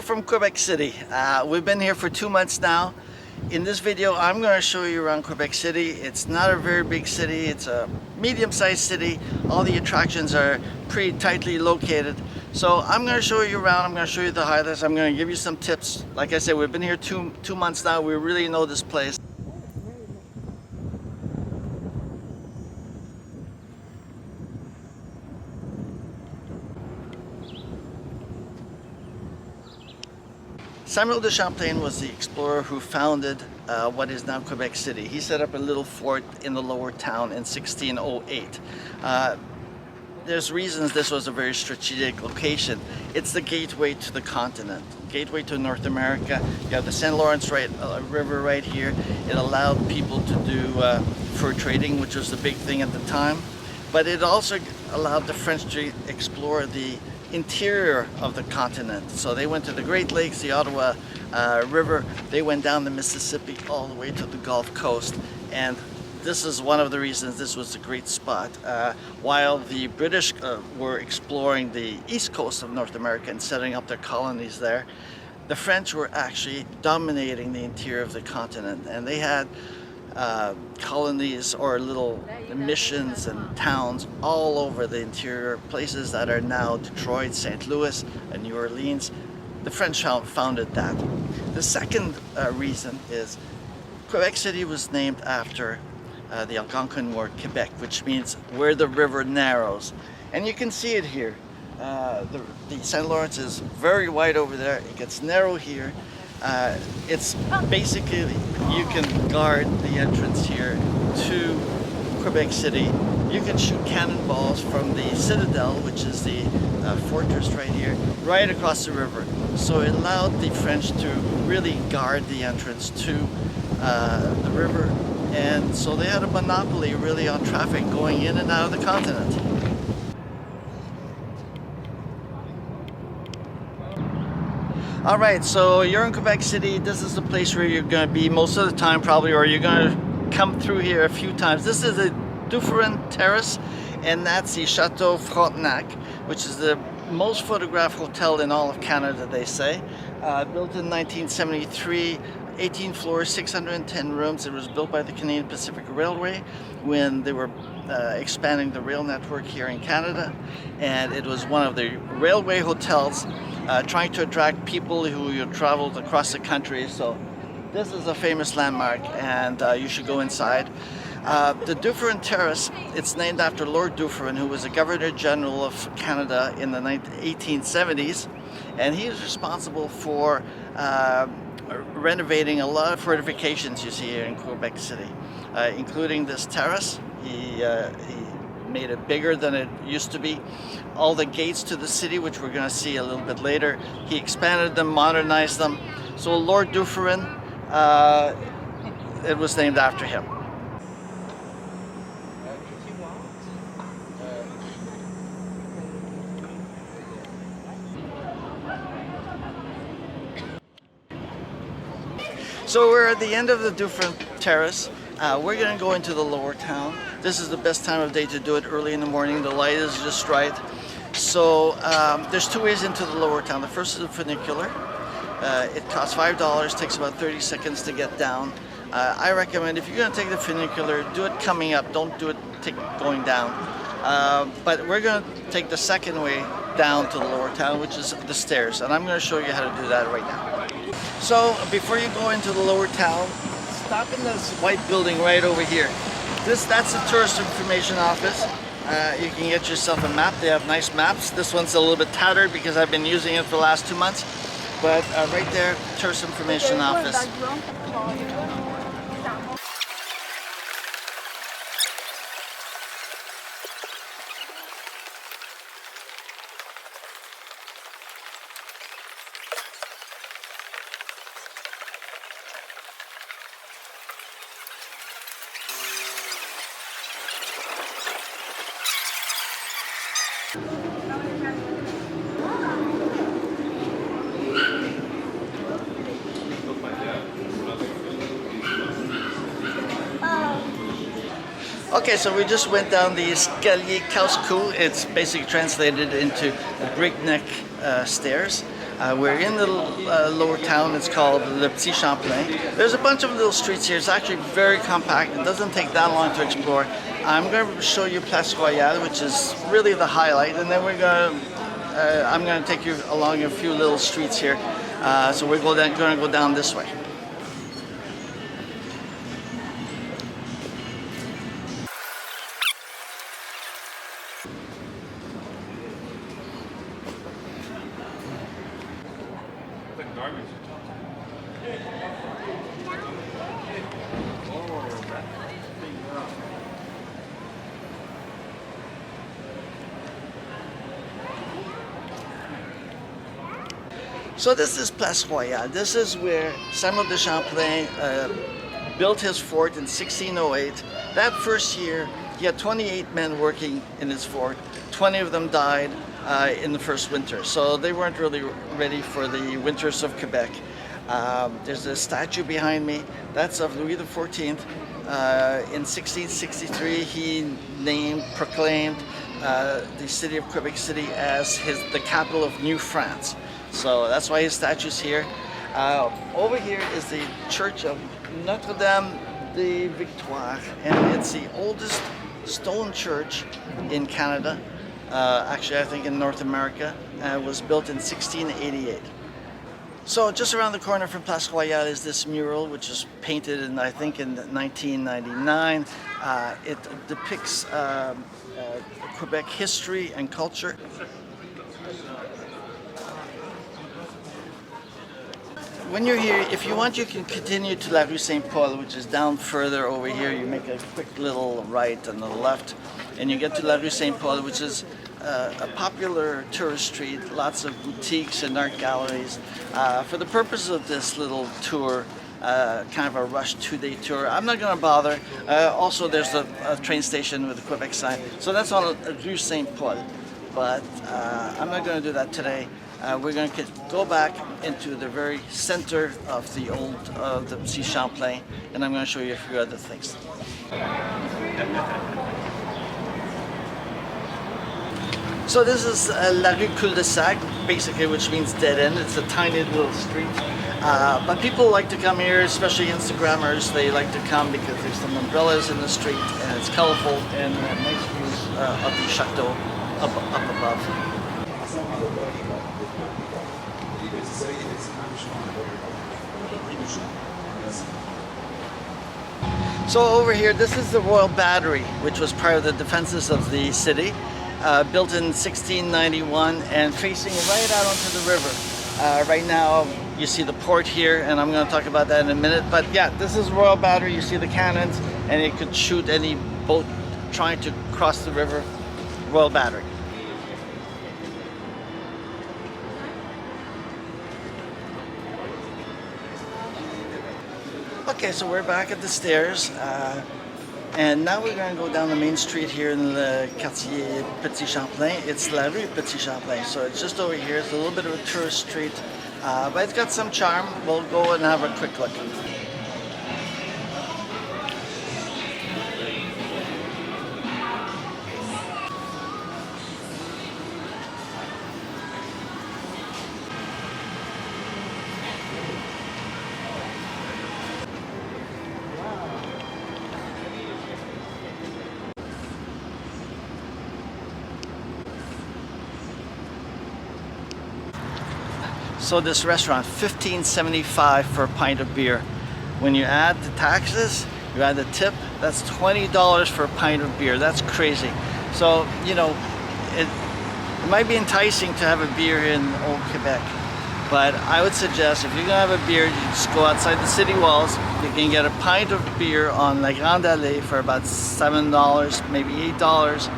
from Quebec City. We've been here for 2 months now. In this video, I'm going to show you around Quebec City. It's not a very big city. It's a medium-sized city. All the attractions are pretty tightly located. So I'm going to show you around. I'm going to show you the highlights. I'm going to give you some tips. Like I said, we've been here two months now. We really know this place. Samuel de Champlain was the explorer who founded what is now Quebec City. He set up a little fort in the lower town in 1608. There's reasons this was a very strategic location. It's the gateway to the continent, gateway to North America. You have the St. Lawrence River right here. It allowed people to do fur trading, which was the big thing at the time. But it also allowed the French to explore the interior of the continent. So they went to the Great Lakes, the Ottawa River, they went down the Mississippi all the way to the Gulf Coast, and this is one of the reasons this was a great spot. While the British were exploring the east coast of North America and setting up their colonies there, the French were actually dominating the interior of the continent, and they had colonies or little missions and towns all over the interior, places that are now Detroit, St. Louis, and New Orleans. The French founded that. The second reason is Quebec City was named after the Algonquin word Quebec, which means where the river narrows. And you can see it here. The St. Lawrence is very wide over there. It gets narrow here. It's basically, you can guard the entrance here to Quebec City. You can shoot cannonballs from the Citadel, which is the fortress right here, right across the river. So it allowed the French to really guard the entrance to the river, and so they had a monopoly really on traffic going in and out of the continent. Alright, so you're in Quebec City. This is the place where you're going to be most of the time probably, or you're going to come through here a few times. This is the Dufferin Terrace, and that's the Chateau Frontenac, which is the most photographed hotel in all of Canada, they say. Built in 1973, 18 floors, 610 rooms. It was built by the Canadian Pacific Railway when they were expanding the rail network here in Canada, and it was one of the railway hotels trying to attract people who traveled across the country. So this is a famous landmark, and you should go inside. The Dufferin Terrace, it's named after Lord Dufferin, who was the Governor General of Canada in the 1870s, and he is responsible for renovating a lot of fortifications you see here in Quebec City, including this terrace. He made it bigger than it used to be. All the gates to the city, which we're going to see a little bit later, he expanded them, modernized them. So Lord Dufferin, it was named after him. So we're at the end of the Dufferin Terrace. We're going to go into the lower town. This is the best time of day to do it, early in the morning. The light is just right. So there's two ways into the lower town. The first is a funicular. It costs $5, takes about 30 seconds to get down. I recommend, if you're going to take the funicular, do it coming up, don't do it going down. But we're going to take the second way down to the lower town, which is the stairs, and I'm going to show you how to do that right now. So before you go into the lower town, stop in this white building right over here. That's the tourist information office. You can get yourself a map. They have nice maps. This one's a little bit tattered because I've been using it for the last 2 months. But right there, tourist information office. Okay, so we just went down the escalier casse-cou. It's basically translated into breakneck stairs. We're in the lower town. It's called Le Petit Champlain. There's a bunch of little streets here. It's actually very compact. It doesn't take that long to explore. I'm going to show you Place Royale, which is really the highlight, and then I'm going to take you along a few little streets here. So we're going to go down this way. So this is Place Royale. This is where Samuel de Champlain built his fort in 1608. That first year, he had 28 men working in his fort. 20 of them died in the first winter, so they weren't really ready for the winters of Quebec. There's a statue behind me. That's of Louis XIV. In 1663, he proclaimed the city of Quebec City as the capital of New France. So that's why his statue's here. Over here is the Church of Notre-Dame de Victoire, and it's the oldest stone church in Canada. Actually, I think in North America. It was built in 1688. So just around the corner from Place Royale is this mural, which is painted in, I think, in 1999. It depicts Quebec history and culture. When you're here, if you want, you can continue to La Rue Saint-Paul, which is down further over here. You make a quick little right on the left, and you get to La Rue Saint-Paul, which is a popular tourist street, lots of boutiques and art galleries. For the purpose of this little tour, kind of a rush 2-day tour, I'm not going to bother. Also, there's a train station with a Quebec sign, so that's on Rue Saint-Paul. But I'm not going to do that today. We're going to go back into the very center of the the Petit Champlain, and I'm going to show you a few other things. So this is La Rue Cul-de-Sac, basically, which means dead end. It's a tiny little street. But people like to come here, especially Instagrammers. They like to come because there's some umbrellas in the street, and it's colorful, and nice views of the chateau up above. So over here, this is the Royal Battery, which was part of the defenses of the city, built in 1691 and facing right out onto the river. Right now, you see the port here, and I'm going to talk about that in a minute. But yeah, this is Royal Battery. You see the cannons, and it could shoot any boat trying to cross the river. Royal Battery. Okay, so we're back at the stairs, and now we're going to go down the main street here in the Quartier Petit Champlain. It's La Rue Petit Champlain, so it's just over here. It's a little bit of a tourist street, but it's got some charm. We'll go and have a quick look. So this restaurant, $15.75 for a pint of beer. When you add the taxes, you add the tip, that's $20 for a pint of beer. That's crazy. So, you know, it might be enticing to have a beer in old Quebec, but I would suggest if you're gonna have a beer, you just go outside the city walls. You can get a pint of beer on La Grande Allée for about $7, maybe $8,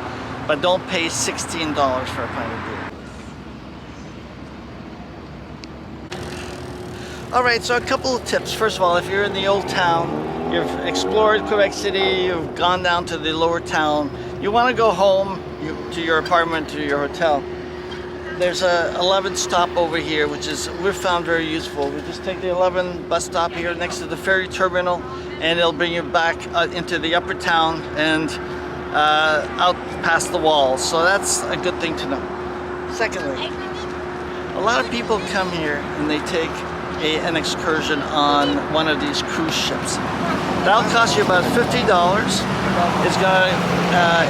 but don't pay $16 for a pint of beer. Alright, so a couple of tips. First of all, if you're in the old town, you've explored Quebec City, you've gone down to the lower town, you want to go home to your apartment, to your hotel, there's a 11 stop over here, which is we've found very useful. We just take the 11 bus stop here next to the ferry terminal, and it'll bring you back into the upper town and out past the walls. So that's a good thing to know. Secondly, A lot of people come here and they take an excursion on one of these cruise ships. That'll cost you about $50.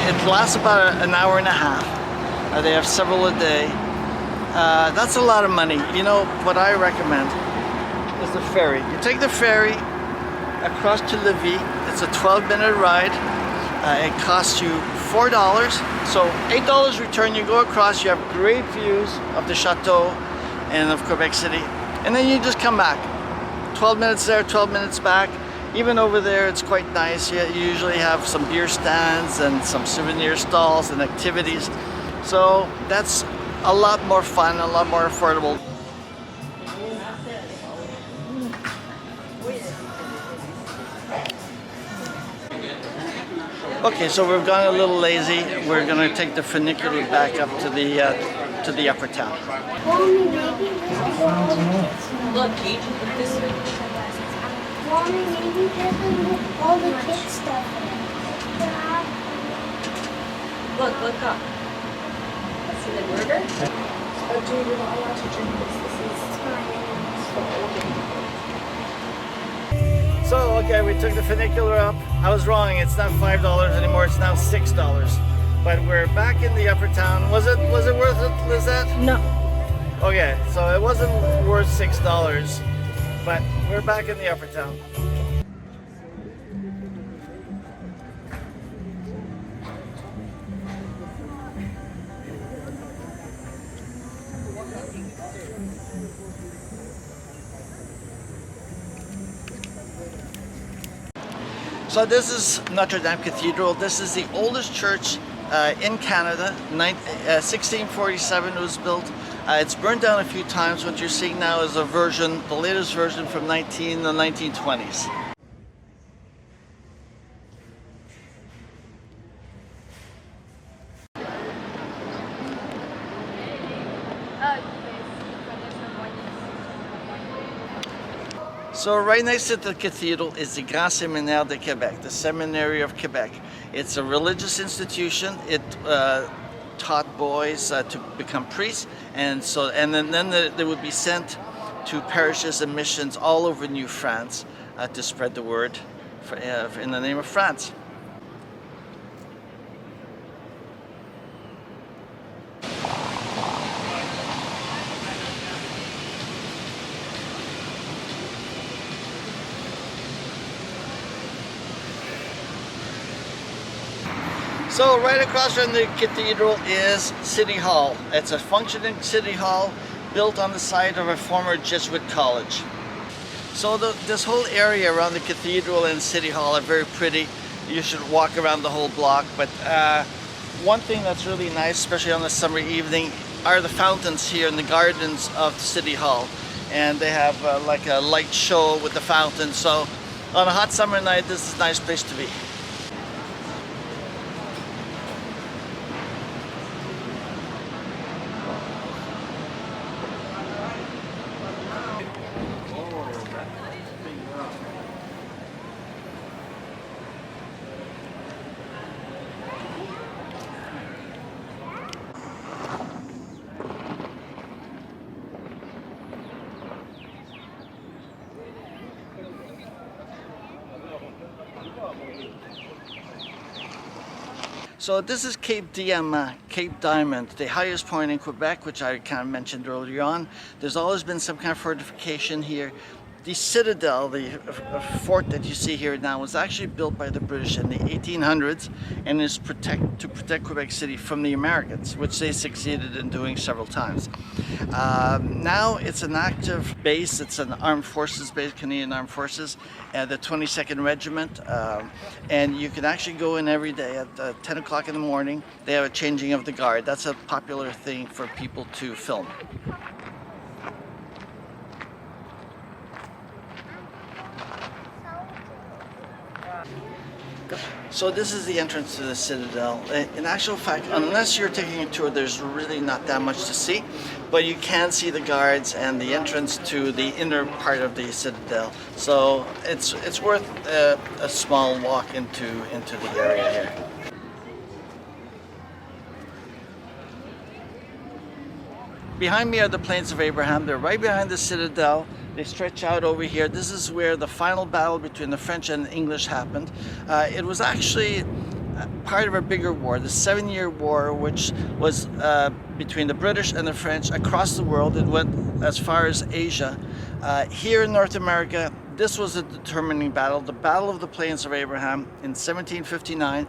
It lasts about an hour and a half. They have several a day. That's a lot of money. You know, what I recommend is the ferry. You take the ferry across to Lévis. It's a 12-minute ride. It costs you $4. So $8 return. You go across, you have great views of the chateau and of Quebec City. And then you just come back. 12 minutes there, 12 minutes back. Even over there, it's quite nice. You usually have some beer stands and some souvenir stalls and activities. So that's a lot more fun, a lot more affordable. Okay, so we've gone a little lazy. We're going to take the funicular back up to the upper town. Mommy, maybe this is Look, Kate, this is Mommy, maybe this is all the kids stuff. look up. See the burger? Oh, dude, you're not allowed to drink this. This is So, okay, we took the funicular up. I was wrong, it's not $5 anymore, it's now $6. But we're back in the upper town. Was it worth it, Lizette? No. Okay, so it wasn't worth $6, but we're back in the upper town. So this is Notre Dame Cathedral. This is the oldest church in Canada. 1647 it was built. It's burned down a few times. What you're seeing now is a version, the latest version from the 1920s. So right next to the cathedral is the Grand Séminaire de Québec, the Seminary of Quebec. It's a religious institution. It taught boys to become priests, and then they would be sent to parishes and missions all over New France to spread the word in the name of France. So right across from the cathedral is City Hall. It's a functioning City Hall built on the site of a former Jesuit college. So this whole area around the cathedral and City Hall are very pretty. You should walk around the whole block, but one thing that's really nice, especially on a summer evening, are the fountains here in the gardens of City Hall. And they have like a light show with the fountains. So on a hot summer night, this is a nice place to be. So this is Cape Diamond, the highest point in Quebec, which I kind of mentioned earlier on. There's always been some kind of fortification here. The citadel, the fort that you see here now, was actually built by the British in the 1800s and is to protect Quebec City from the Americans, which they succeeded in doing several times. Now it's an active base. It's an armed forces base, Canadian Armed Forces, the 22nd Regiment, and you can actually go in every day at 10 o'clock in the morning. They have a changing of the guard. That's a popular thing for people to film. So this is the entrance to the Citadel. In actual fact, unless you're taking a tour, there's really not that much to see, but you can see the guards and the entrance to the inner part of the Citadel. So it's worth a small walk into the area here. behind me are the Plains of Abraham. They're right behind the citadel. They stretch out over here. This is where the final battle between the French and the English happened. It was actually part of a bigger war, the 7-Year War, which was between the British and the French across the world. It went as far as Asia. Here in North America, this was a determining battle, the Battle of the Plains of Abraham in 1759.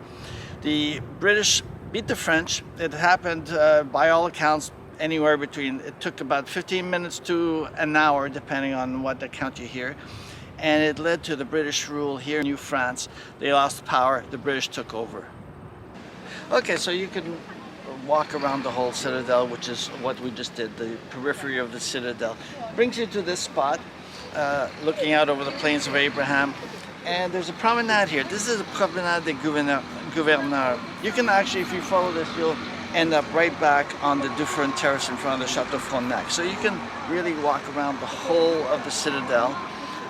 The British beat the French. It happened, by all accounts, anywhere between, it took about 15 minutes to an hour, depending on what account you hear. And it led to the British rule here in New France. They lost power, the British took over. Okay, so you can walk around the whole citadel, which is what we just did, the periphery of the citadel. Brings you to this spot, looking out over the Plains of Abraham. And there's a promenade here. This is a promenade des gouverneurs. You can actually, if you follow this, you'll end up right back on the different terrace in front of the Chateau Frontenac. So you can really walk around the whole of the citadel,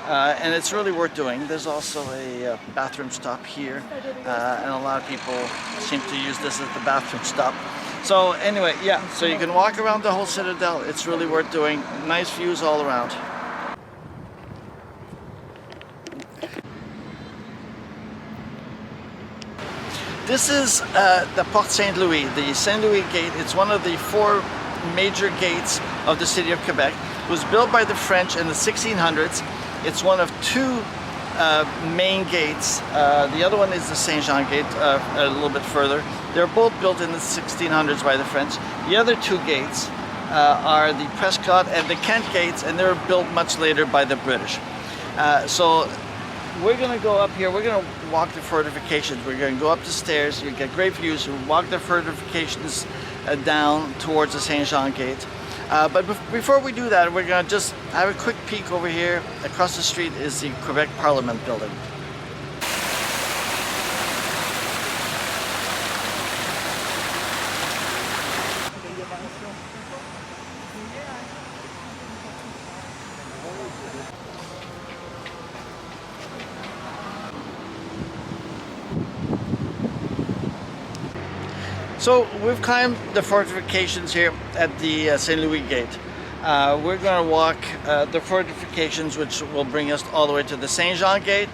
and it's really worth doing. There's also a bathroom stop here, and a lot of people seem to use this as the bathroom stop. So anyway, yeah, so you can walk around the whole citadel. It's really worth doing. Nice views all around. This is the Porte Saint-Louis, the Saint-Louis Gate. It's one of the 4 major gates of the city of Quebec. It was built by the French in the 1600s. It's one of 2 main gates. The other one is the Saint-Jean Gate, a little bit further. They're both built in the 1600s by the French. The other 2 gates are the Prescott and the Kent gates, and they were built much later by the British. So we're going to go up here. We're going to walk the fortifications. We're going to go up the stairs. You get great views. We'll walk the fortifications down towards the Saint-Jean Gate. But before we do that, we're going to just have a quick peek over here. Across the street is the Quebec Parliament building. So we've climbed the fortifications here at the St. Louis Gate. We're going to walk the fortifications, which will bring us all the way to the Saint-Jean Gate.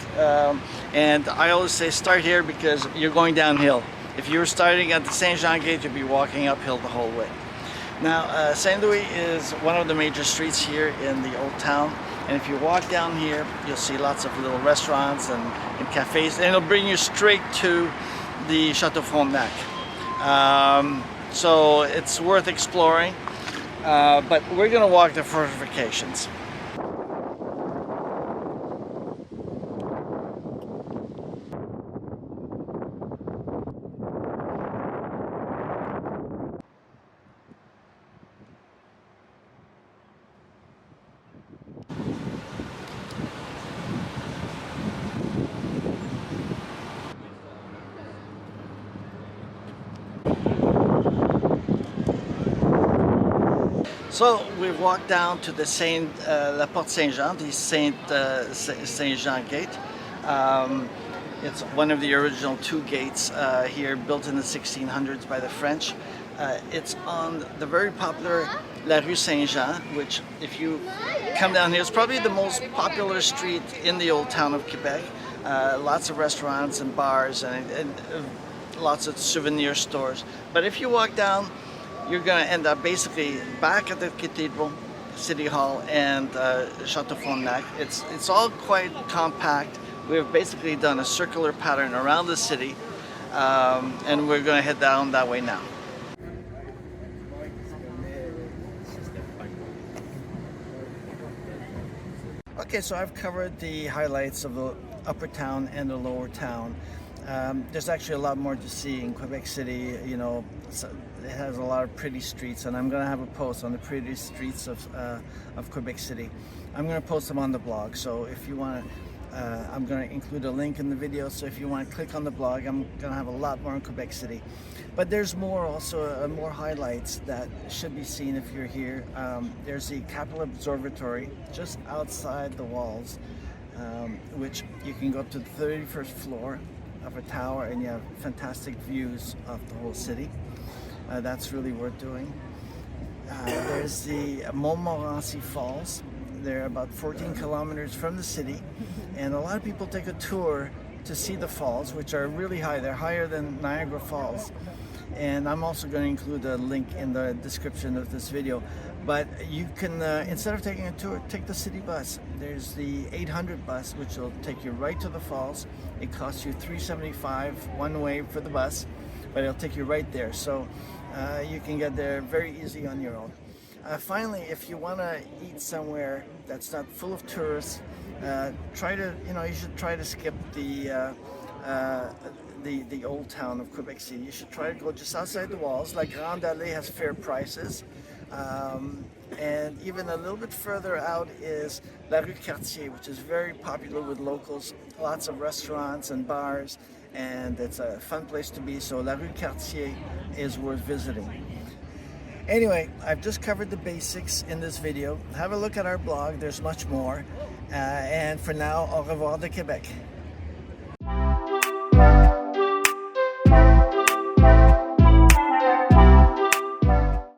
And I always say start here because you're going downhill. If you were starting at the Saint-Jean Gate, you'd be walking uphill the whole way. Now, St. Louis is one of the major streets here in the Old Town. And if you walk down here, you'll see lots of little restaurants and cafes. And it'll bring you straight to the Chateau Frontenac. So it's worth exploring, but we're going to walk the fortifications. So we've walked down to the La Porte Saint-Jean, the Saint-Jean Gate. It's one of the original 2 gates here, built in the 1600s by the French. It's on the very popular La Rue Saint-Jean, which, if you come down here, it's probably the most popular street in the Old Town of Quebec. Lots of restaurants and bars and lots of souvenir stores. But if you walk down, you're going to end up basically back at the Cathedral, City Hall, and Chateau Frontenac. It's all quite compact. We've basically done a circular pattern around the city, and we're going to head down that way now. Okay, so I've covered the highlights of the upper town and the lower town. There's actually a lot more to see in Quebec City. You know, it has a lot of pretty streets, and I'm going to have a post on the pretty streets of Quebec City. I'm going to post them on the blog, so if you want to, I'm going to include a link in the video, so if you want to click on the blog, I'm going to have a lot more in Quebec City. But there's more also, more highlights that should be seen if you're here. There's the Capitol Observatory just outside the walls, which you can go up to the 31st floor of a tower, and you have fantastic views of the whole city. That's really worth doing. There's the Montmorency Falls. They're about 14 kilometers from the city, and a lot of people take a tour to see the falls, which are really high. They're higher than Niagara Falls. And I'm also going to include a link in the description of this video. But you can, instead of taking a tour, take the city bus. There's the 800 bus, which will take you right to the falls. It costs you $3.75 one way for the bus, but it'll take you right there. So you can get there very easy on your own. Finally, if you want to eat somewhere that's not full of tourists, you should try to skip the old town of Quebec City. You should try to go just outside the walls. La Grande Allée has fair prices. And even a little bit further out is La Rue Cartier, which is very popular with locals. Lots of restaurants and bars, and it's a fun place to be. So La Rue Cartier is worth visiting. Anyway, I've just covered the basics in this video. Have a look at our blog. There's much more. And for now, au revoir de Québec.